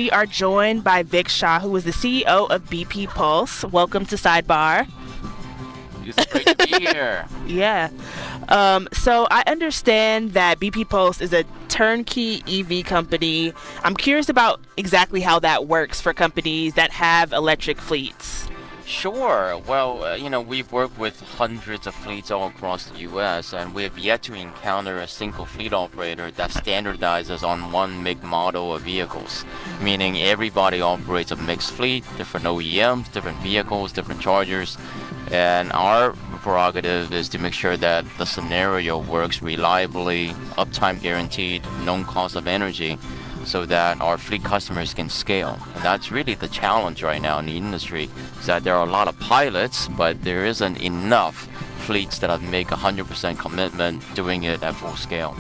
we are joined by Vic Shao, who is the CEO of BP Pulse. Welcome to Sidebar. It's great to be here. Yeah. So I understand that BP Pulse is a turnkey EV company. I'm curious about exactly how that works for companies that have electric fleets. Sure. Well, we've worked with hundreds of fleets all across the U.S., and we have yet to encounter a single fleet operator that standardizes on one make model of vehicles, meaning everybody operates a mixed fleet, different OEMs, different vehicles, different chargers, and our prerogative is to make sure that the scenario works reliably, uptime guaranteed, known cost of energy, so that our fleet customers can scale. And that's really the challenge right now in the industry, is that there are a lot of pilots, but there isn't enough fleets that make 100% commitment doing it at full scale.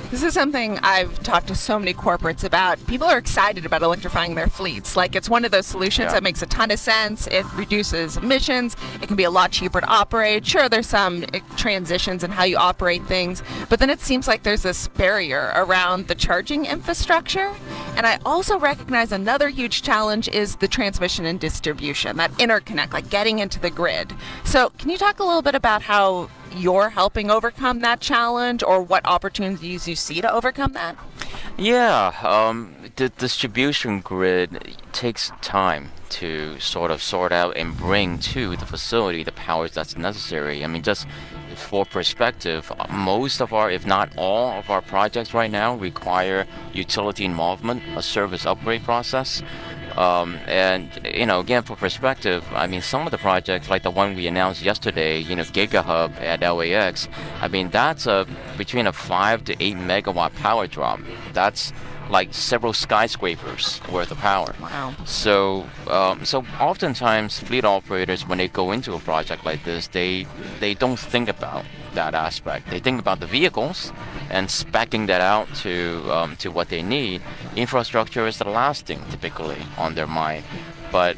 This is something I've talked to so many corporates about. People are excited about electrifying their fleets. Like, it's one of those solutions that makes a ton of sense. It reduces emissions. It can be a lot cheaper to operate. Sure, there's some transitions in how you operate things, but then it seems like there's this barrier around the charging infrastructure. And I also recognize another huge challenge is the transmission and distribution, that interconnect, like getting into the grid. So can you talk a little bit about how you're helping overcome that challenge, or what opportunities you see to overcome that? Yeah, the distribution grid takes time to sort of sort out and bring to the facility the powers that's necessary. I mean, just for perspective, most of our, if not all of our projects right now require utility involvement, a service upgrade process. And again, for perspective, I mean, some of the projects, like the one we announced yesterday, GigaHub at LAX, I mean, that's between a 5 to 8 megawatt power drop. That's like several skyscrapers worth of power. Wow. So oftentimes fleet operators, when they go into a project like this, they don't think about that aspect. They think about the vehicles and speccing that out to what they need. Infrastructure is the last thing typically on their mind. But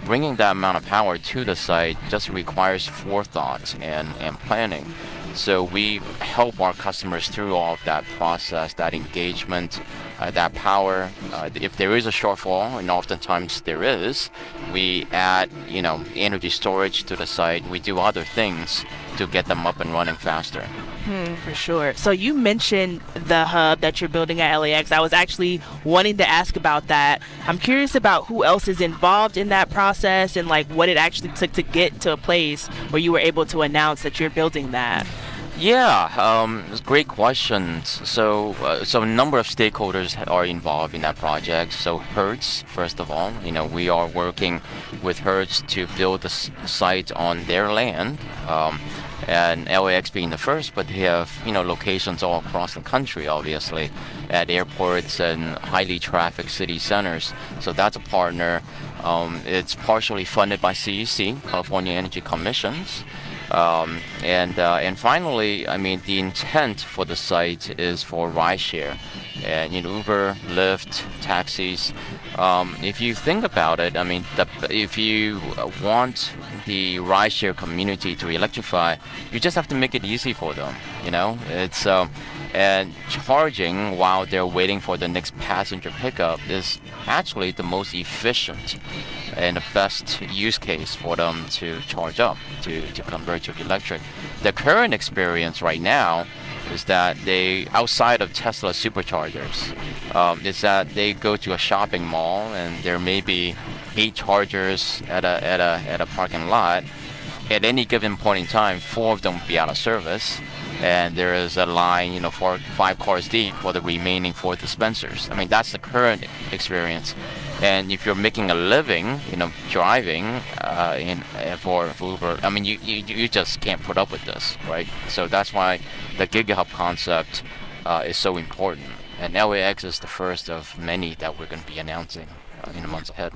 bringing that amount of power to the site just requires forethought and planning. So we help our customers through all of that process, that engagement, that power. If there is a shortfall, and oftentimes there is, we add energy storage to the site. We do other things to get them up and running faster. For sure. So you mentioned the hub that you're building at LAX. I was actually wanting to ask about that. I'm curious about who else is involved in that process and like what it actually took to get to a place where you were able to announce that you're building that. Yeah, great questions. So a number of stakeholders are involved in that project. So Hertz, first of all, we are working with Hertz to build the site on their land. And LAX being the first, but they have locations all across the country, obviously, at airports and highly trafficked city centers. So that's a partner. It's partially funded by CEC, California Energy Commissions. And finally, I mean, the intent for the site is for rideshare, and Uber, Lyft, taxis. If you think about it, I mean, if you want the rideshare community to electrify, you just have to make it easy for them. It's and charging while they're waiting for the next passenger pickup is actually the most efficient and the best use case for them to charge up, to convert to electric. The current experience right now is that they, outside of Tesla superchargers, is that they go to a shopping mall and there may be 8 chargers at a parking lot. At any given point in time, 4 of them will be out of service, and there is a line, 5 cars deep for the remaining 4 dispensers. I mean, that's the current experience. And if you're making a living, driving for Uber, I mean, you just can't put up with this, right? So that's why the GigaHub concept is so important. And LAX is the first of many that we're going to be announcing in the months ahead.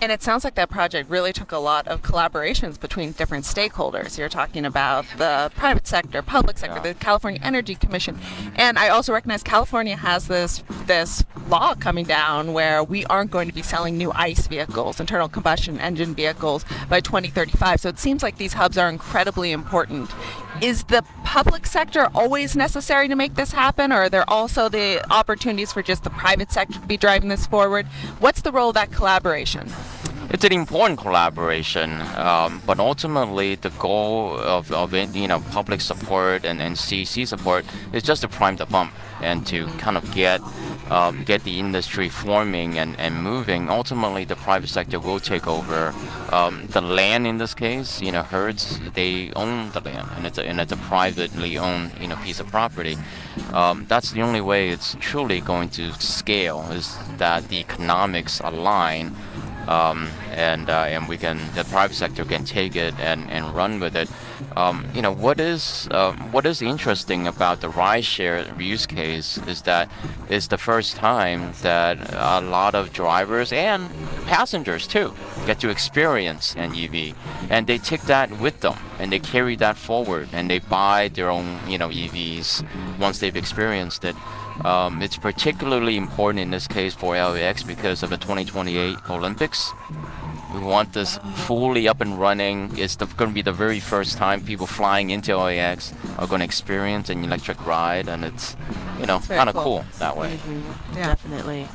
And it sounds like that project really took a lot of collaborations between different stakeholders. You're talking about the private sector, public sector, Yeah. the California Energy Commission. And I also recognize California has this law coming down where we aren't going to be selling new ICE vehicles, internal combustion engine vehicles, by 2035. So it seems like these hubs are incredibly important. Is the public sector always necessary to make this happen, or are there also the opportunities for just the private sector to be driving this forward? What's the role of that collaboration? It's an important collaboration, but ultimately the goal of it, public support and CEC support is just to prime the pump and to kind of get the industry forming and moving. Ultimately, the private sector will take over the land. In this case, herds, they own the land, and it's a privately owned piece of property. That's the only way it's truly going to scale, is that the economics align. And the private sector can take it and run with it. What is interesting about the rideshare use case is that it's the first time that a lot of drivers and passengers too get to experience an EV, and they take that with them and they carry that forward and they buy their own EVs once they've experienced it. It's particularly important in this case for LAX because of the 2028 Olympics. We want this fully up and running. It's going to be the very first time people flying into LAX are going to experience an electric ride, and it's kind of cool that way. Yeah. Definitely.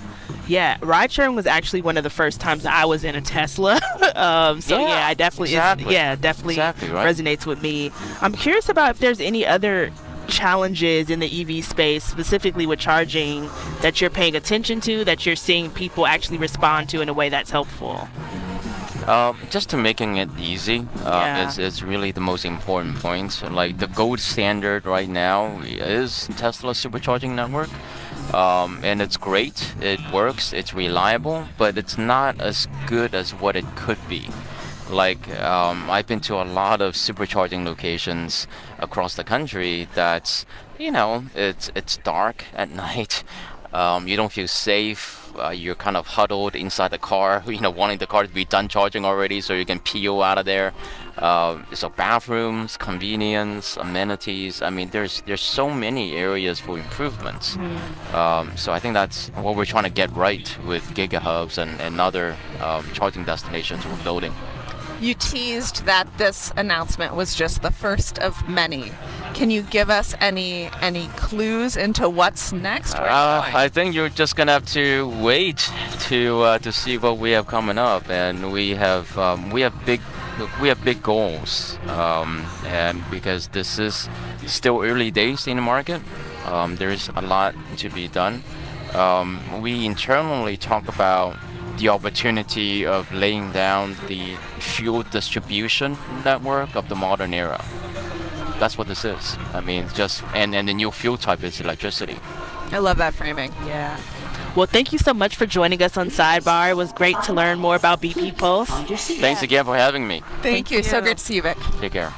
Yeah, ride sharing was actually one of the first times I was in a Tesla. I definitely, definitely Exactly, right. resonates with me. I'm curious about if there's any other challenges in the EV space, specifically with charging, that you're paying attention to, that you're seeing people actually respond to in a way that's helpful. Just to making it easy is really the most important point. Like the gold standard right now is Tesla's supercharging network. And it's great, it works, it's reliable, but it's not as good as what it could be. Like I've been to a lot of supercharging locations across the country that's it's dark at night. You don't feel safe. You're kind of huddled inside the car, wanting the car to be done charging already so you can peel out of there. So bathrooms, convenience, amenities. I mean, there's so many areas for improvements. So I think that's what we're trying to get right with GigaHubs and other charging destinations we're building. You teased that this announcement was just the first of many. Can you give us any clues into what's next? I think you're just gonna have to wait to see what we have coming up, and we have big goals, and because this is still early days in the market, there's a lot to be done. We internally talk about the opportunity of laying down the fuel distribution network of the modern era. That's what this is. I mean, and the new fuel type is electricity. I love that framing. Yeah. Well, thank you so much for joining us on Sidebar. It was great to learn more about BP Pulse. Thanks again for having me. Thank you. So great to see you, Vic. Take care.